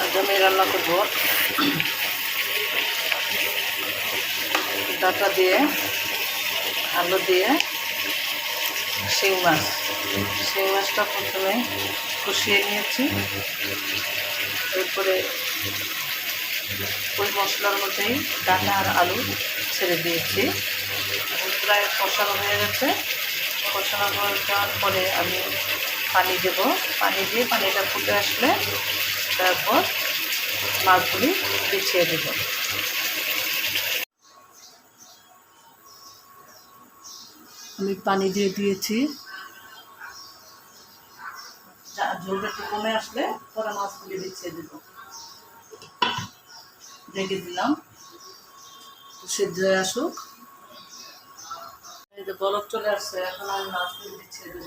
আজ আমি রান্না করব ডাটা দিয়ে আলু দিয়ে শিং মাছটা প্রথমে কষিয়ে নিয়েছি। এরপরে ওই মশলার মধ্যেই ডাটা আর আলু ছেড়ে দিয়েছি। এখন প্রায় কষানো হয়ে গেছে। কষানো হয়ে যাওয়ার পরে আমি পানি দেব। পানি দিয়ে পানিটা ফুটে আসলে তারপর মাছগুলি বিছিয়ে দেব। আমি পানি দিয়ে দিয়েছি। ঝোলটা একটু কমে আসলে পরে মাছগুলি বিছিয়ে দেব। রেখে দিলাম সিদ্ধ হয়ে আসুক। এই যে বরফ চলে আসছে, এখন আমি মাছগুলি বিছিয়ে দেব।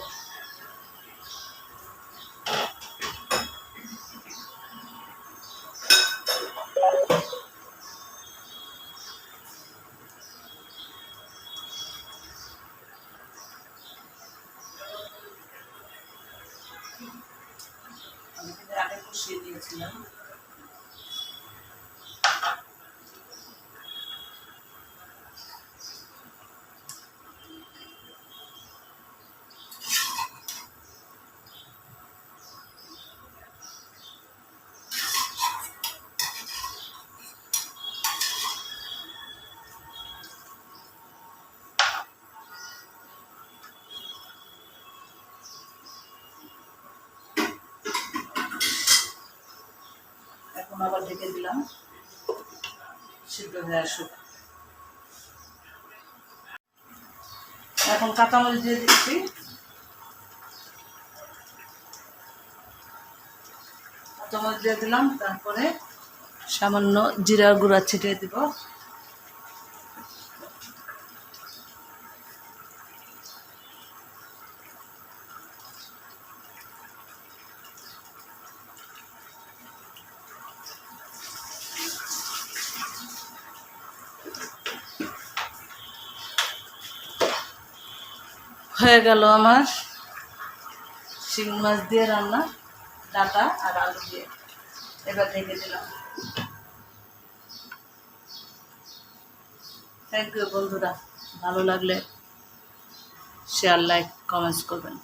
আমি কিন্তু আগে কষিয়ে দিয়েছিলাম। এখন আবার ঢেকে দিলাম সিদ্ধ হয়ে আসুক। এখন কাঁচামরিচ দিয়ে দিচ্ছি। কাঁচামরিচ দিয়ে দিলাম, তারপরে সামান্য জিরার গুঁড়া ছিটিয়ে দিব। হয়ে গেল আমার শিং মাছ দিয়ে রান্না, ডাটা আর আলু দিয়ে। এবার ঢেকে দিলাম। থ্যাংক ইউ বন্ধুরা, ভালো লাগলে শেয়ার, লাইক, কমেন্টস করবেন।